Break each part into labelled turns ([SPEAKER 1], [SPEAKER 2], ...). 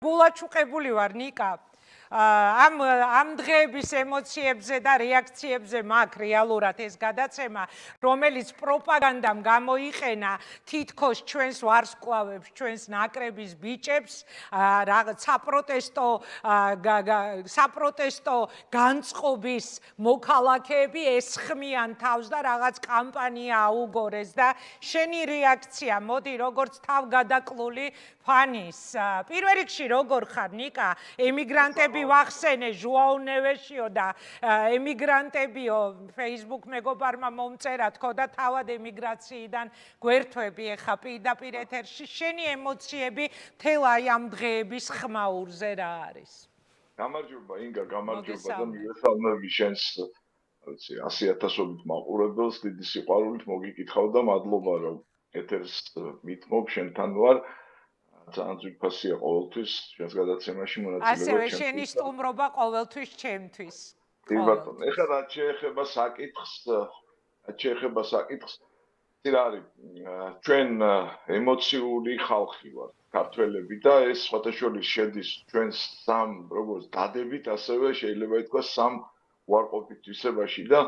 [SPEAKER 1] გულაჩუყებული ვარ ნიკა. ამ დღეების ემოციებზე და რეაქციებზე მაქვს რეალურად ეს გადაცემა, რომელიც პროპაგანდამ გამოიყენა თითქოს ჩვენს ვარსკვლავებს, ჩვენს ნაკრების ბიჭებს, რაღაც საპროტესტო განწყობის მოქალაქეები ესხმიან თავს და რაღაც კამპანია აუგორეს და შენი რეაქცია, მოდი, როგორც თავგადაკლული ფანის. პირველ რიგში როგორ ხარ ნიკა? ემიგრანტები ვახსენე ჟუაუ ნევეშიო და ემიგრანტებიო Facebook მეგობარმა მომწერა თქო და თავად ემიგრაციიდან გვერდთვები ეხა პირდაპირ ეთერში შენი ემოციები თელ აი ამ დღეების ხმაურზე რა არის?
[SPEAKER 2] გამარჯობა ინგა, გამარჯობა და მივესალმები შენს 100,000-ობით მაყურებელს დიდი სიყვარულით მოგიკითხავ და მადლობა რომ ეთერს მითმობ შენთან ვარ. ძალიან ძვირფასია ყოველთვის შენს გადაცემაში მონაწილეობა.
[SPEAKER 1] ასევე შენი სტუმრობა ყოველთვის ჩემთვის.
[SPEAKER 2] კი ბატონო, ეხლა რაც შეეხება საკითხს, რა არის? ჩვენ ემოციური ხალხი ვართ, ქართველები და ეს სხვათა შორის შედის ჩვენს სამ როგორც დადებით, ასევე შეიძლება ითქვას სამ უარყოფით თვისებაში და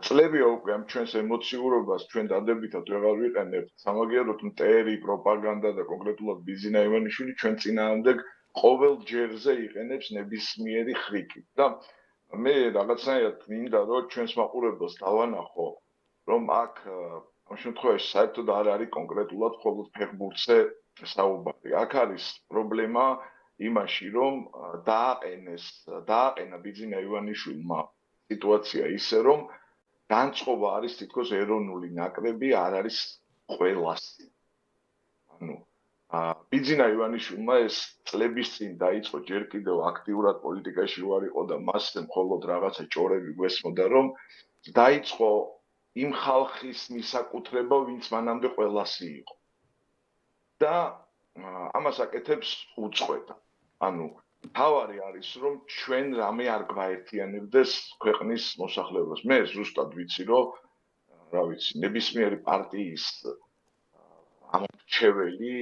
[SPEAKER 2] წლებია უკვე ამ ჩვენს ემოციურობას ჩვენ დადებითად ვეღარ ვიყენებთ. სამაგიეროდ მტერი, პროპაგანდა და კონკრეტულად ბიზინა ივანიშვილი ჩვენ წინააღმდეგ ყოველ ჯერზე იყენებს ნებისმიერი ხრიკი. და მე რაღაცნაირად მინდა რომ ჩვენს მაყურებელს დავანახო, რომ აქ ამ შემთხვევაში საერთოდ არ არის კონკრეტულად მხოლოდ ფეხბურთზე საუბარი. აქ არის პრობლემა იმაში, რომ დააყენა ბიზინა ივანიშვილმა სიტუაცია ისე რომ განწყობა არის თითქოს ეროვნული ნაკრები არ არის ყველასი. ანუ ბიზინა ივანიშვილმა ეს წლების წინ დაიწყო ჯერ კიდევ აქტიურად პოლიტიკაში ვარ იყო და მასზე მხოლოდ რაღაცა ჭორები გვესმოდა რომ დაიწყო იმ ხალხის მისაკუთრება ვინც მანამდე ყველასი იყო. და ამას აკეთებს უწყვეტა. ანუ თავარი არის რომ ჩვენ რამე არ გვაერთიანებდეს ქვეყნის მოსახლეობას. მე ზუსტად ვიცი რომ რა ვიცი, ნებისმიერი პარტიის ამორჩეველი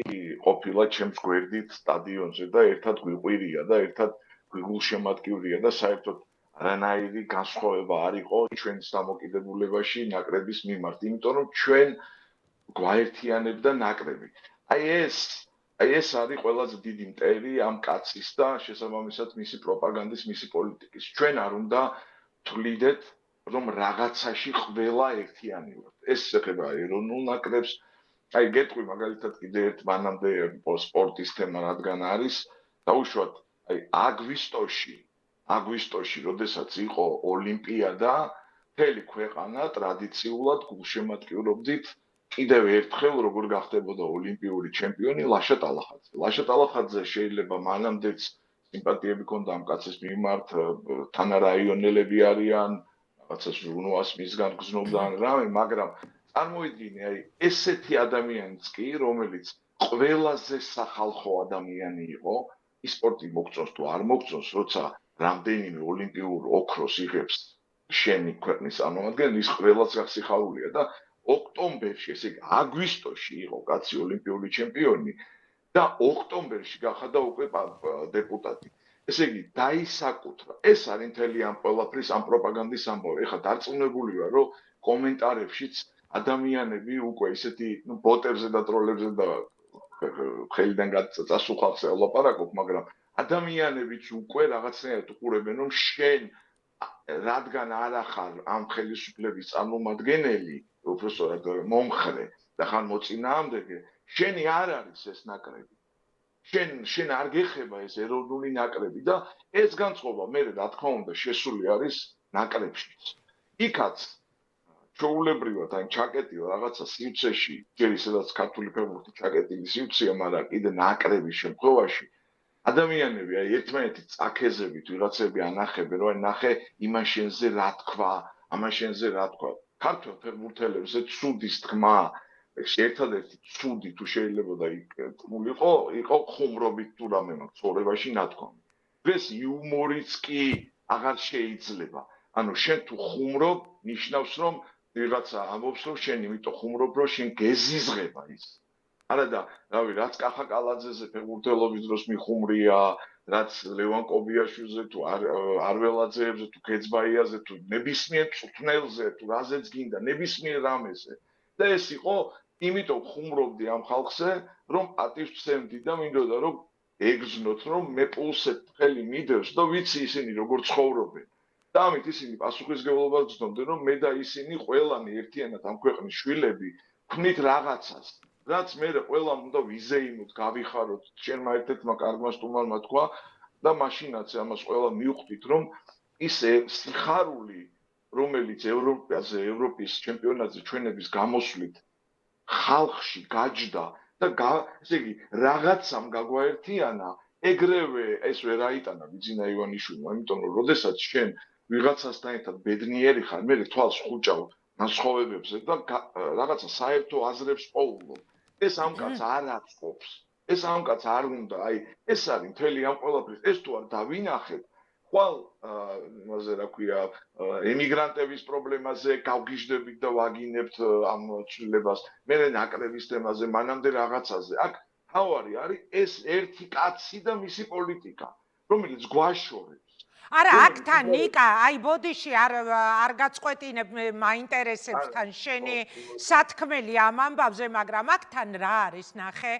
[SPEAKER 2] ყოფილა ჩემს გვერდით სტადიონზე და ერთად გვიყვირია და ერთად გვიგულშემატკივრია და საერთოდ არანაირი განსხვავება არ იყო ჩვენს დამოკიდებულებაში ნაკრების მიმართ, იმიტომ რომ ჩვენ გვაერთიანებდა ნაკრები. აი ეს არის ყველაზე დიდი მტერი ამ კაცის და შესაბამისად მისი პროპაგანდის, მისი პოლიტიკის. ჩვენ არ უნდა თვლიდეთ, რომ რაღაცაში ყველა ერთიანი ვართ. ეს ეხება ეროვნულ ნაკრებს. აი გეტყვი მაგალითად კიდე ერთ მანამდე სპორტის თემა რადგან არის, დაუშვათ, აი აგვისტოში, როდესაც იყო ოლიმპიადა, მთელი ქვეყანა ტრადიციულად გულშემატკივრობდით კიდევ ერთხელ როგორ გახდებოდა ოლიმპიური ჩემპიონი ლაშა ტალახაძე. ლაშა ტალახაძე შეიძლება მანამდეც სიმპათიები ქონდა ამ კაცის მიმართ, თანარაიონელები არიან, რაღაცა ჟურნალს მისგან გზნობდა ან რამე, მაგრამ წარმოიდგინე, აი ესეთი ადამიანიც კი, რომელიც ყველაზე სახალხო ადამიანი იყო, სპორტი მოგწონს თუ არ მოგწონს, როცა რამდენიმე ოლიმპიურ ოქროს იღებს შენი ქვეყნის წარმომადგენელი, ის ყველას გასიხარულია და ოქტომბერში, ესე იგი აგვისტოში იყო კაცი ოლიმპიური ჩემპიონი და ოქტომბერში გახადა უკვე დეპუტატი. ესე იგი დაისაკუთრა. ეს არის მთელი ამ ყველაფრის ამ პროპაგანდის ამბავი. ეხლა დარწმუნებული ვარ, რომ კომენტარებშიც ადამიანები უკვე ისეთი, ბოტებზე და ტროლებზე და ხელიდან წასულხალხზე ელაპარაკობ, მაგრამ ადამიანებიც უკვე რაღაცნაირად უყურებენ, რომ შენ რადგან არ ახარ ამ ხელისუფლების წარმომადგენელი, უბრალოდ მომხრე და ხან მოწინააღმდეგე, შენი არ არის ეს ნაკრები. შენ არ გეხება ეს ეროვნული ნაკრები და ეს განწყობა მე რა თქმა უნდა შესული არის ნაკრებშიც. იქაც ჩვეულებრივად ან ჩაკეტილ რაღაცა სივრცეში, ჯერ ისედაც ქართული ფეხბურთი ჩაკეტილი სივრცეა, მაგრამ კიდე ნაკრების შემთხვევაში ადამიანები აი ერთმანეთის წაქეზებით ვიღაცები ანახებენ, რომ ნახე იმან შენზე რა თქვა, ამან შენზე რა თქვა. ქართულ ფეხბურთელებზე ცუდის თქმა, ერთადერთი ცუდი თუ შეიძლება და იყო ხუმრობით თუ რამე მაქვს ცხოვრებაში ნათქვამი. დღეს იუმორიც კი აღარ შეიძლება. ანუ შენ თუ ხუმრობ, ნიშნავს რომ ვიღაცა ამბობს რომ შენ იმიტომ ხუმრობ, რომ შენ გეზიზღება ის. არა და რავი, რაც კახაკალაძეზე ფეხბურთელობის დროს მიხუმრია, რაც ლევან კობიაშვილზე თუ არველაძეებზე თუ ქეცბაიაზე თუ ნებისმიერ წვრთნელზე თუ რაზეც გინდა, ნებისმიერ რამეზე. და ეს იყო, იმიტომ ხუმრობდი ამ ხალხზე, რომ პატივს ვცემდი და მინდოდა რომ ეგზნოთ, რომ მე პულსზე ხელი მიდევს და ვიცი ისინი როგორ ცხოვრობენ. და ამით ისინი პასუხისმგებლობას გრძნობდნენ, რომ მე და ისინი ყველანი ერთიანად ამ ქვეყნის შვილები ვქნით რაღაცას. რაც მე ყველამ უნდა ვიზეიმოთ, გავიხაროთ, ჩემმა ერთ-ერთმა კარგმა სტუმარმა თქვა და მაშინაც ამას ყველა მივხვდით, რომ ის სიხარული, რომელიც ევროპის ჩემპიონატზე ჩვენების გამოსვლით ხალხში გაჯდა და ესე იგი რაღაცამ გაგვაერთიანა, ეგრევე ეს ვერ აიტანა ბიძინა ივანიშვილმა, იმიტომ რომ როდესაც შენ ვიღაცასთან ერთად ბედნიერი ხარ, მე თვალს ხუჭავ განსხვავებებზე და რაღაცა საერთო აზრებს პოულობ. ეს ამ კაცს არ აწყობს. ეს ამ კაცს არ უნდა, აი, ეს არის მთელი ამ ყველაფრის. ეს თუ არ დავინახეთ, ხვალ იმაზე რა ქვია, ემიგრანტების პრობლემაზე გავგიჟდებით და ვაგინებთ ამ ცვლილებას. მე ნაკრების თემაზე, მანამდე რაღაცაზე. აქ თავარი არის ეს ერთი კაცი და მისი პოლიტიკა, რომელიც გვაშორებს.
[SPEAKER 1] არა, აქთან ნიკა, აი ბოდიში არ გაწყვეტინებ, მაინტერესებს თან შენი სათქმელი ამ ამბავზე, მაგრამ აქთან რა არის, ნახე,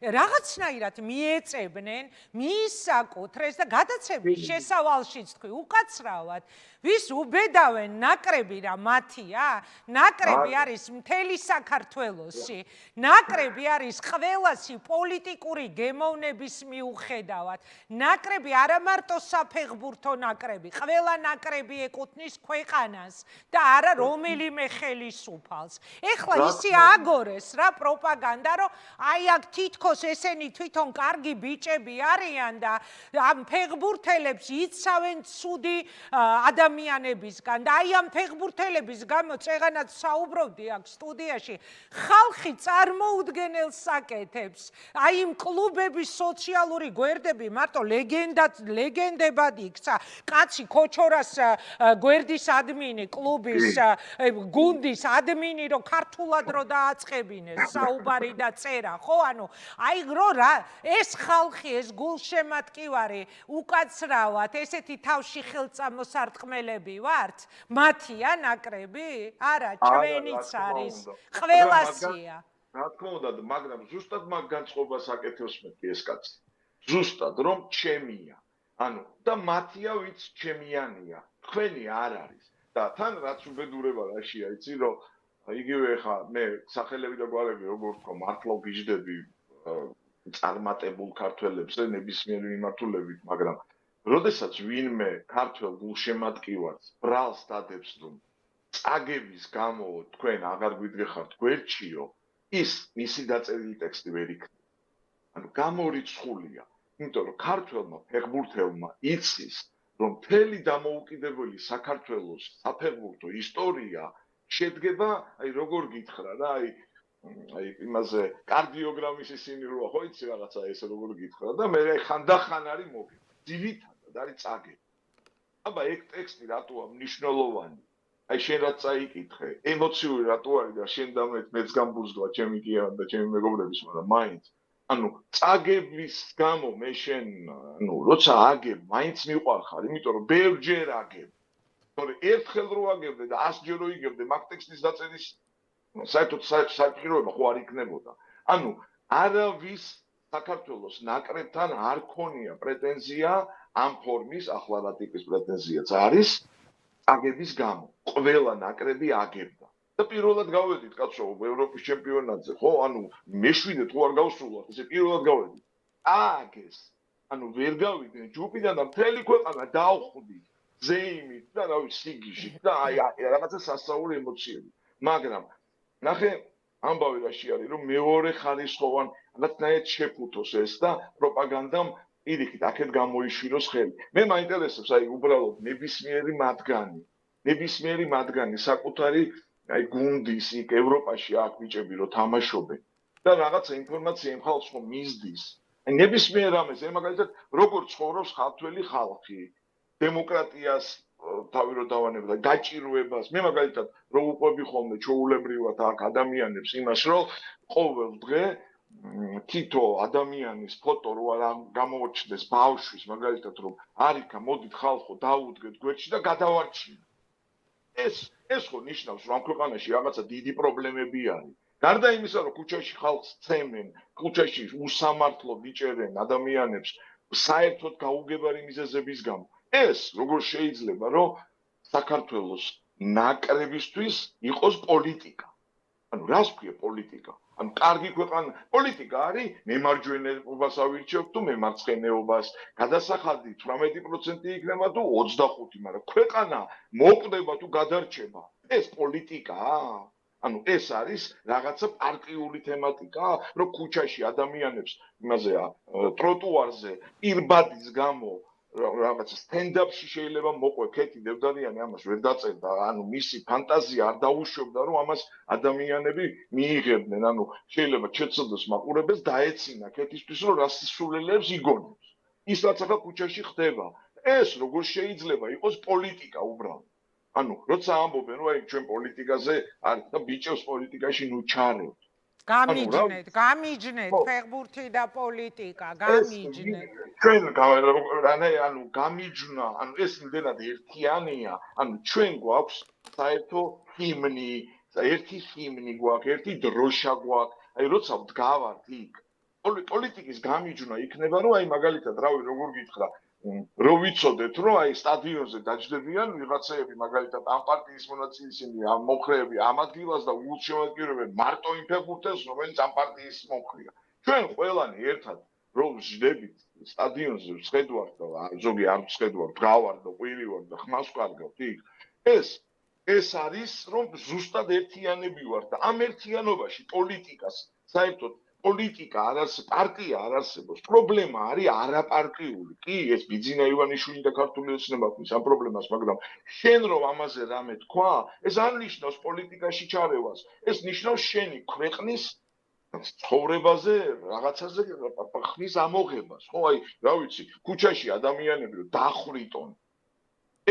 [SPEAKER 1] რაღაცნაირად მიეწებნენ მის საკუთრეს და გადაცემის შესავალშიც თქვი, უკაცრავად, ვის უბედავენ ნაკრები რა მათია? ნაკრები არის მთელი საქართველოსი, ნაკრები არის ყველასი პოლიტიკური გემოვნების მიუხედავად, ნაკრები არა მარტო საფეხბურთო ნაკრები, ყველა ნაკრები ეკუთვნის ქვეყანას და არა რომელიმე ხელისუფალს. ეხლა ისი აგორეს რა პროპაგანდა, რომ აი აქ თითქოს ესენი თვითონ კარგი ბიჭები არიან და ამ ფეხბურთელებს იცავენ ცუდი ადამიანებისგან და აი ამ ფეხბურთელების გამო წეღანაც საუბრობდი აქ სტუდიაში, ხალხი წარმოუდგენელ საკეთებს, აი იმ კლუბების სოციალური გვერდები მარტო ლეგენდებად იქცა. კაცი ქოჩორას გვერდის ადმინი, კლუბის გუნდის ადმინი, რომ ქართულად რო დააწყებინეს საუბარი და წერა, ხო? ანუ აი რო რა, ეს ხალხი, ეს გულშემატკივარი უკაცრავად, ესეთი თავში ხელწამოსარტყმელები ვართ? მათია ნაკრები? არა, ჩვენიც არის. ყველასია.
[SPEAKER 2] რა თქმა უნდა, მაგრამ ზუსტად მაგ განწყობას აკეთებს მეთქი ეს კაცი. ზუსტად, რომ ჩემია. ანუ და მათია ვიც ჩემიანია, თქვენი არ არის. და თან რაც უბედურება რაშია, იცი რომ იგივე ხა მე სახელები და გვარები როგორ თქვა, მართლა ვიждები წარმატებულ ქართველებზე ნებისმიერი მიმართულებით, მაგრამ როდესაც ვინმე ქართველ გულშემატკივარს ბრალს დადებს, რომ წაგების გამო თქვენ აღარ გვიდგეხართ გვერდშიო, ის მისი დაწერილი ტექსტი ვერ იქნება. ანუ გამორიცხულია. იმიტომ რომ ქართველმა ფეხბურთელმა იცის, რომ მთელი დამოუკიდებელი საქართველოს საფეხბურთო ისტორია შედგება, აი როგორ გითხრა რა, აი იმაზე კარდიოგრამის ისინი როა, ხო იცი რაღაცა ეს როგორ გითხრა და მე ხანდახან არის მოგე. ძირითადად არის წაგები. აბა ეგ ტექსტი რატოა მნიშვნელოვანი? აი შენ რაც წაიკითხე, ემოციური რატო არის და შენ და მეც გამბუზგლა ჩემი კიან და ჩემი მეგობრების, მაგრამ მაინც ანუ წაგების გამო მე შენ ანუ როცა აგებ მაინც მიყვარხარ, იმიტომ რომ ბევრჯერ აგებ. თორე ერთხელ რო აგებდე და 100-ჯერ რო იგებდე მაგ ტექსტის დაწერის საერთოდ საჭიროება ხო არ იქნებოდა. ანუ არავის საქართველოს ნაკრებთან არ ქონია პრეტენზია ამ ფორმის, ახლა რა ტიპის პრეტენზიაც არის აგების გამო. ყველა ნაკრები აგებდა. და პირველად გავედით კაცო ევროპის ჩემპიონატზე, ხო? ანუ მეშვიდე თუ არ გავსრულოთ, ესე პირველად გავედით. აგეს. ანუ ვერ გავიდნენ ჯუპიდან და მთელი ქვეყანა დაუხვდი ზეიმით და რავი სიგიჟით და აი რაღაცა სასწაული ემოციები. მაგრამ ნახე ამბავი რაში არის, რომ მეორე ხარისხოვან რაღაცნაირად შეფუთოს ეს და პროპაგანდამ პირიქით აქეთ გამოიშვილოს ხელი. მე მაინტერესებს აი უბრალოდ ნებისმიერი მათგანი საკუთარი აი გუნდის იქ ევროპაში აქ ბიჭები რო თამაშობენ და რაღაცა ინფორმაცია იმ ხალხს რომ მისდის. აი ნებისმიერ რამეს, მაგალითად როგორ ცხოვრობს ქართველი ხალხი, დემოკრატიას თავი რო დავანებ და გაჭირვებას. მე მაგალითად რო უყვები ხოლმე ჩაულებრივად აქ ადამიანებს იმას, რომ ყოველ დღე თითო ადამიანის ფოტო რო არ გამოჩნდეს ბავშვის მაგალითად რომ არიქა მოდით ხალხო დაუდგეთ გვერდში და გადავარჩინოთ. ეს ხო ნიშნავს რომ ამ ქვეყანაში რაღაცა დიდი პრობლემები არის. გარდა იმისა რომ ქუჩაში ხალხს ცემენ, ქუჩაში უსამართლოდ იჭერენ ადამიანებს საერთოდ გაუგებარი მიზეზების გამო. ეს როგორ შეიძლება რომ საქართველოს ნაკრებისთვის იყოს პოლიტიკა. ანუ რას ქვია პოლიტიკა? ანუ კარგი ქვეყანა პოლიტიკა არის მემარჯვენეობას ავირჩევთ თუ მემარცხენეობას, გადასახადი 18% იქნება თუ 25, მაგრამ ქვეყანა მოკვდება თუ გადარჩება. ეს პოლიტიკაა? ანუ ეს არის რაღაცა პარტიული თემატიკა, რომ ქუჩაში ადამიანებს იმაზე ტროტუარზე პირბადის გამო რაღაცა სტენდაპში შეიძლება მოყვე ქეთი დევდარიანი ამას ვერ დაწერდა, ანუ მისი ფანტაზია არ დაუშვებდა რომ ამას ადამიანები მიიღებდნენ, ანუ შეიძლება ჩეცოდეს მაყურებელს დაეცინა ქეთისთვის რომ რასისულელებს იგონებს. ის რაც ახლა ქუჩაში ხდება, ეს როგორ შეიძლება იყოს პოლიტიკა უბრალოდ. ანუ როცა ამბობენ რომ აი ჩვენ პოლიტიკაზე არ და ბიჭებს პოლიტიკაში ნუ ჩარევთ.
[SPEAKER 1] გამიჯნეთ ფეხბურთი და პოლიტიკა, გამიჯნეთ.
[SPEAKER 2] ჩვენ ანუ გამიჯნა, ანუ ეს იმდენად ერთიანია, ანუ ჩვენ გვაქვს საერთო ჰიმნი, ერთი ჰიმნი გვაქვს, ერთი დროშა გვაქვს. აი როცა ვდგავართ იქ, პოლიტიკის გამიჯნა იქნება, რომ აი მაგალითად, რავი, როგორ გითხრა, რომ ვიცოდეთ, რომ აი სტადიონზე დაჯდებიან ვიღაცეები, მაგალითად, ამ პარტიის მონაწილეები, ამ მომხრეები, ამ ადგილას და ულშემატკივრებენ მარტო იმ ფეხბურთელს, რომელიც ამ პარტიის მომხრეა. ჩვენ ყველანი ერთად რომ ვждებით სტადიონზე ვხედავთ და ზოგი არ ვხედავთ, გავარ და ყვირივარ და ხმას ვკარგავთ იქ. ეს არის რომ ზუსტად ერთიანები ვართ და ამ ერთიანობაში პოლიტიკას საერთოდ პოლიტიკა პარტია არ არსებობს. პრობლემა არის არაპარტიული. კი, ეს ბიძინა ივანიშვილი და ქართული ოცნება ქმნის ამ პრობლემას, მაგრამ შენ რომ ამაზე რამე თქვა, ეს არ ნიშნავს პოლიტიკაში ჩარევას. ეს ნიშნავს შენი ქვეყნის ცხოვრებაზე რაღაცაზე ხმის ამოღებას. ხო, აი, რა ვიცი, ქუჩაში ადამიანები რომ დახვრიტონ.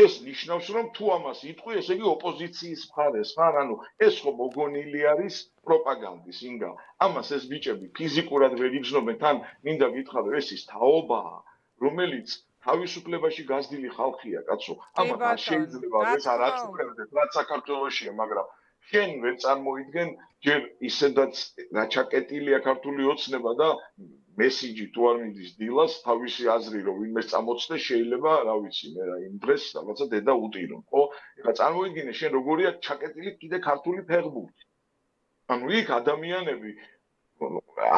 [SPEAKER 2] ეს ნიშნავს რომ თუ ამას იტყვი, ესე იგი ოპოზიციის მხარეს ხარ, ანუ ეს ხო მოგონილი არის პროპაგანდის ინგა. ამას ეს ბიჭები ფიზიკურად ვერ იბრძნობენ, თან მინდა გითხრა ეს ის თაობაა, რომელიც თავისუფლებაში გაზრდილი ხალხია, კაცო. ამას შეიძლება ეს არ აწუხებდეთ, რაც საქართველოსია, მაგრამ შენ ვერ წარმოიდგენ ჯერ ისედაც რაჩაკეტილია ქართული ოცნება და მესიჯი თუ არ მიდის დილას თავისი აზრი რომ ვინმეს წამოწდე შეიძლება რა ვიცი მე რა იმ დღეს რაღაცა დედა უტირონ ხო ეხლა წარმოიდგინე შენ როგორია ჩაკეტილი კიდე ქართული ფეხბურთი ანუ იქ ადამიანები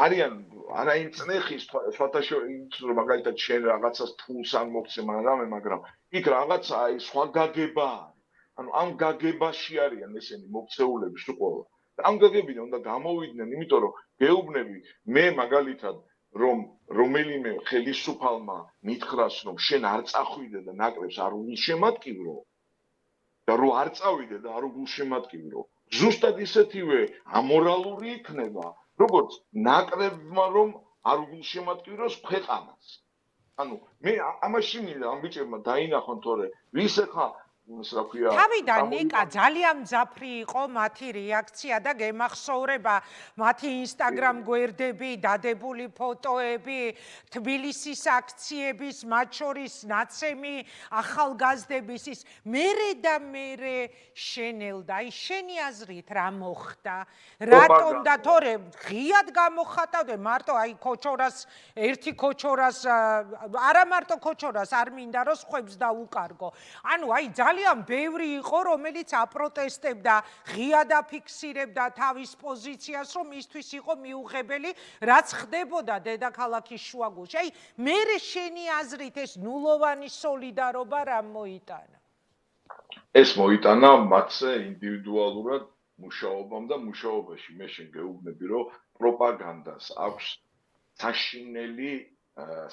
[SPEAKER 2] არიან არა იმ წნეხის სხვათაშორის მაგალითად შენ რაღაცას ფულს არ მოგცემ ან რამე მაგრამ იქ რაღაცა აი სხვა გაგება ანუ ამ გაგებაში არიან ესენი მოქცეულები სულ ყველა ამ გაგებიდან უნდა გამოვიდნენ იმიტომ რომ გეუბნები მე მაგალითად რომ რომელიმე ხელისუფალმა მითხრას რომ შენ არ წახვიდე და ნაკრებს არ ულშემატკივრო და რომ არ წავიდე და არ ულშემატკივრო ზუსტად ისეთივე ამორალური იქნება როგორც ნაკრებმა რომ არ ულშემატკივროს ქვეყანას ანუ მე ამაში მინდა ამ ბიჭებმა დაინახონ თორე ვის ეხა
[SPEAKER 1] თავიდან ნიკა ძალიან მძაფრი იყო მათი რეაქცია და გემახსოვრება მათი ინსტაგრამ გვერდები, დადებული ფოტოები, თბილისის აქციების, მათ შორის ნაცემი ახალგაზრდების ის მერე და მერე შენელდა. აი შენი აზრით რა მოხდა? რატომ და თორე ღიად გამოხატავდნენ მარტო აი ქოჩორას ერთი ქოჩორას არა მარტო ქოჩორას არ მინდა რომ სხვებს დაუკარგო. ანუ აი ძალიან ბევრი იყო, რომელიც აპროტესტებდა, ღიად აფიქსირებდა თავის პოზიციას, რომ მისთვის იყო მიუღებელი, რაც ხდებოდა დედაქალაქის შუაგულში. აი, მერე შენი აზრით ეს ნულოვანი სოლიდარობა რა მოიტანა?
[SPEAKER 2] ეს მოიტანა მათზე ინდივიდუალურად მუშაობამ და მუშაობაში. მე შენ გეუბნები, რომ პროპაგანდას აქვს საშინელი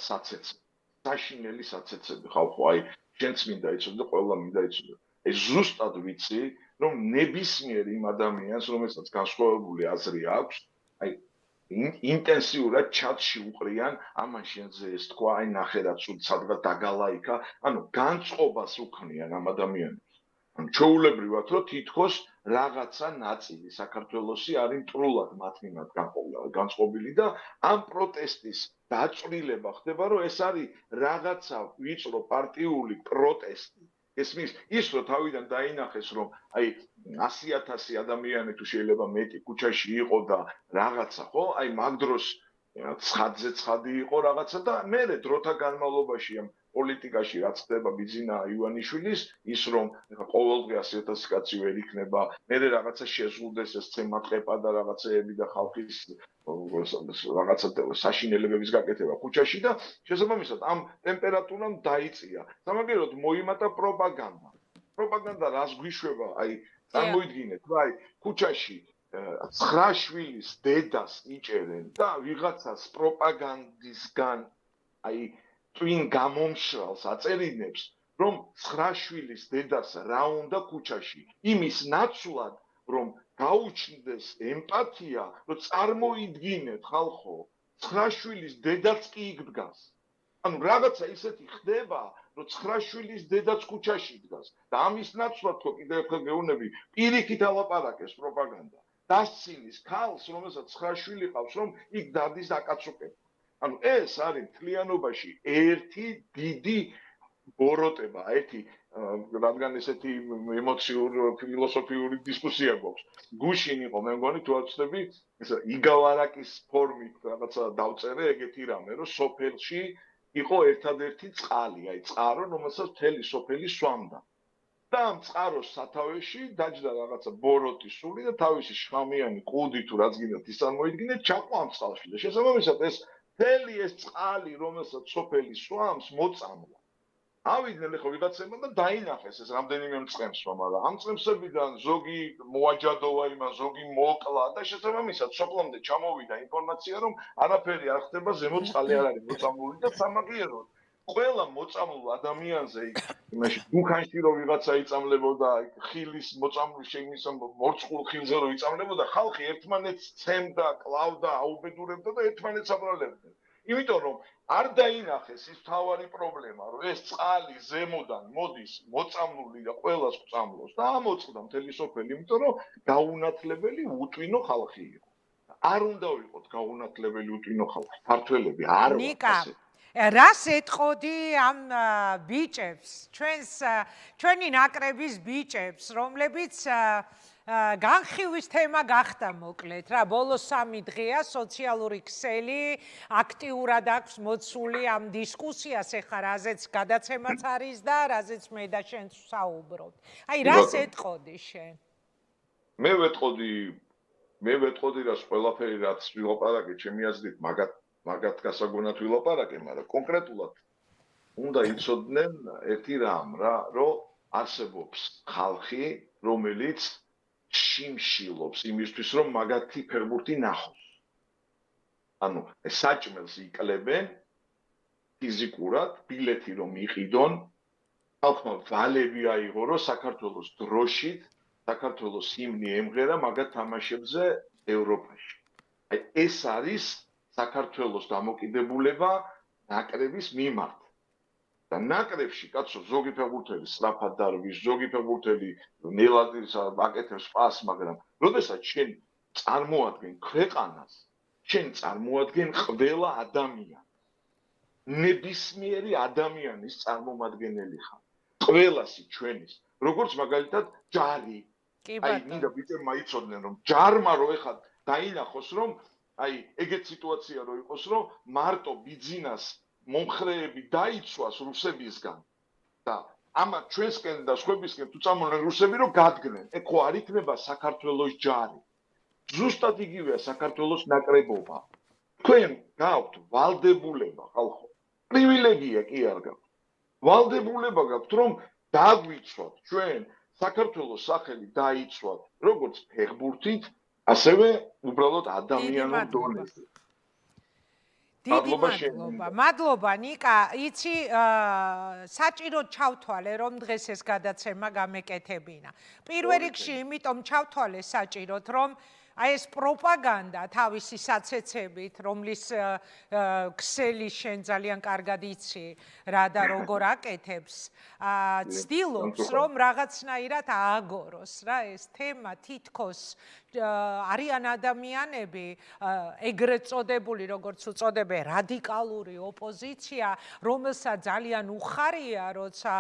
[SPEAKER 2] საცეცები. საშინელი საცეცები ხალხო, აი შენც მინდა იცოდე და ყველა მინდა იცოდე. ეს ზუსტად ვიცი, რომ ნებისმიერ იმ ადამიანს, რომელსაც განსხვავებული აზრი აქვს, აი ინტენსიურად ჩატში უყრიან, ამან შენზე ეს თქვა, აი ნახე რა ცუდ სადღაც დაგალაიქა, ანუ განწყობას უქმნიან ამ ადამიანებს. ჩვეულებრივად რომ თითქოს რაღაცა ნაწილი საქართველოსი არის მტრულად მათ მიმართ განწყობილი და ამ პროტესტის დაწვრილება ხდება რომ ეს არის რაღაცა ვიწრო პარტიული პროტესტი ესმის ის რომ თავიდან დაინახეს რომ აი 100,000 ადამიანი თუ შეიძლება მეტი ქუჩაში იყო და რაღაცა ხო აი მაგ დროს ცხადზე ცხადი იყო რაღაცა და მე დროთა განმავლობაში ამ პოლიტიკაში რაც ხდება ბიძინა ივანიშვილის ის რომ ეხა ყოველდღე 100,000 კაცი ვერ იქნება მე რაღაცა შეზღუდეს ეს ცემატყეპა და რაღაცეები და ხალხის რაღაცა საშინელებების გაკეთება ქუჩაში და შესაბამისად ამ ტემპერატურამ დაიწია სამაგეროდ მოიმატა პროპაგანდა რას გვიშვება აი წარმოიდგინეთ აი ქუჩაში 9 შვილის დედას იჭერენ და ვიღაცას პროპაგანდისგან აი twin გამომშრალს აწერინებს რომ 9 შვილის დედას რა უნდა ქუჩაში იმის ნაცვლად რომ გაუჩნდეს ემპათია რომ წარმოიდგინეთ ხალხო 9 შვილის დედაც კი იქ დგას ანუ რაღაცა ისეთი ხდება რომ 9 შვილის დედაც ქუჩაში დგას და ამის ნაცვლად ხო კიდევ ერთხელ გეუბნები პირიქით ალაპარაკეს პროპაგანდა დასცინის ქალს რომელსაც 9 შვილი ყავს რომ იქ დადის აკაცუკება ანუ ეს არის მთლიანობაში ერთი დიდი ბოროტება, ერთი რადგან ესეთი ემოციური ფილოსოფიური დისკუსია გვაქვს. გუშინ იყო მე მგონი თუ არ ვცდები, ესა იგავარაკის ფორმით რაღაცა დავწერე ეგეთი რამე, რომ სოფელში იყო ერთადერთი წყალი, აი წყარო, რომელსაც მთელი სოფელი სვამდა. და ამ წყაროს სათავეში დაჯდა რაღაცა ბოროტი სული და თავისი შხამიანი ყუდი თუ რაც გინდათ ის წარმოიდგინეთ, ჩაყვა ამ წყალში და შესაბამისად ეს მთელი ეს წყალი, რომელსაც სოფელი სვამს, მოწამლა. ავიდნენ ხო ვიღაცებმა და დაინახეს ეს რამდენიმე მწყემსმა, მაგრამ ამ მწყემსებიდან ზოგი მოაჯადოვა იმას, ზოგი მოკლა და შესაბამისად სოფლამდე ჩამოვიდა ინფორმაცია, რომ არაფერი არ ხდება, ზემოთ წყალი არ არის მოწამლული და სამაგიეროდ ყველა მოწამლულ ადამიანზე იმაში დუქანში რომ ვიღაცა იწამლებოდა ხილის მოწამლული შეიმის მორწყულ ხილზე რომ იწამლებოდა ხალხი ერთმანეთს ცემდა, კლავდა, აუბედურებდა და ერთმანეთს აბრალებდნენ. იმიტომ რომ არ დაინახეს ის თავარი პრობლემა, რომ ეს წყალი ზემოდან მოდის მოწამლული და ყველას გვწამლოს და ამოწყდა მთელი სოფელი, იმიტომ რომ გაუნათლებელი უტვინო ხალხი იყო. არ უნდა ვიყოთ გაუნათლებელი უტვინო ხალხი, ქართველები არ ვართ ასე.
[SPEAKER 1] რას ეთყოდი ამ ბიჭებს, ჩვენი ნაკრების ბიჭებს, რომლებიც განხილვის თემა გახდა მოკლედ რა, ბოლო 3 დღეა სოციალური ქსელი აქტიურად აქვს მოცული ამ დისკუსიას ეხა რაზეც გადაცემაც არის და რაზეც მე და შენ საუბრობთ. აი რას ეთყოდი შენ?
[SPEAKER 2] მე ვეთყოდი რას ყველაფერი რაც ვილაპარაკე ჩემი აზრით მაგათ გასაგონად ვილაპარაკე, მაგრამ კონკრეტულად უნდა იცოდნენ ერთი რამ რა, რომ არსებობს ხალხი, რომელიც შიმშილობს იმისთვის, რომ მაგათი ფეხბურთი ნახოს. ანუ საჭმელს იკლებენ ფიზიკურად, ბილეთი რომ იყიდონ, ხალხმა ვალები აიღო, რომ საქართველოს დროშით, საქართველოს ჰიმნი ემღერა მაგათ თამაშებზე ევროპაში. აი ეს არის საქართველოს დამოკიდებულება ნაკრების მიმართ. და ნაკრებში, კაცო, ზოგი ფეხბურთელი სწრაფად დარბის, ზოგი ფეხბურთელი ნელად აკეთებს პასს, მაგრამ როდესაც შენ წარმოადგენ ქვეყანას, შენ წარმოადგენ ყველა ადამიანს. ნებისმიერი ადამიანის წარმომადგენელი ხარ. ყველასი ჩვენის, როგორც მაგალითად ჯარი. აი, მინდა ბიჭებმა იცოდნენ, რომ ჯარმა რო ეხლა დაინახოს, რომ აი, ეგეთ სიტუაცია რო იყოს, რომ მარტო ბიძინას მომხრეები დაიცვას რუსებისგან და ამათ ჩვენსკენ და სხვებისკენ თუ წამოვლენ რუსები რომ გადგნენ. ეგ ხო არ იქნება საქართველოს ჯარი. ზუსტად იგივეა საქართველოს ნაკრებობა. თქვენ გაქვთ ვალდებულება, ხალხო. პრივილეგია კი არ გაქვთ. ვალდებულება გაქვთ რომ დაგვიცვათ ჩვენ საქართველოს სახელი დაიცვათ როგორც ფეხბურთით, ასევე უბრალოდ ადამიანურ დონეზე.
[SPEAKER 1] მადლობა ნიკა, იცი საჭიროდ ჩავთვალე რომ დღეს ეს გადაცემა გამეკეთებინა. პირველ რიგში იმიტომ ჩავთვალე საჭიროდ რომ აი ეს პროპაგანდა თავისი საცეცებით, რომლის ქსელი შენ ძალიან კარგად იცი რა და როგორ აკეთებს, ცდილობს რომ რაღაცნაირად ააგოროს რა ეს თემა თითქოს არიან ადამიანები ეგრეთ წოდებული როგორც უწოდებენ რადიკალური ოპოზიცია, რომელსაც ძალიან უხარია როცა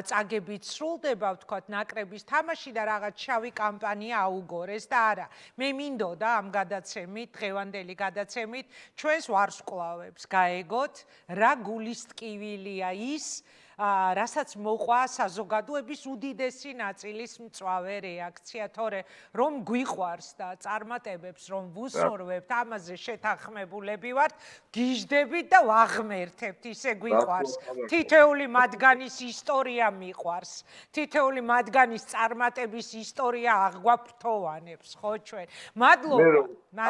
[SPEAKER 1] წაგებით სრულდება ვთქვათ ნაკრების თამაში და რაღაც შავი კამპანია აუგორეს და არა მე მინდოდა ამ გადაცემით, დღევანდელი გადაცემით ჩვენს ვარსკვლავებს გაეგოთ რა გულისტკივილია ის რასაც მოყვა საზოგადოების უდიდესი ნაწილის მწვავე რეაქცია, თორე რომ გვიყვარს და წარმატებებს რომ ვუსურვებთ, ამაზე შეთანხმებულები ვართ, გიждებით და ვაღმერთებთ, ისე გვიყვარს. თითეული მათგანის ისტორია მიყვარს. თითეული მათგანის წარმატების ისტორია აღვაფრთოვანებს, ხო ჩვენ. მადლობა.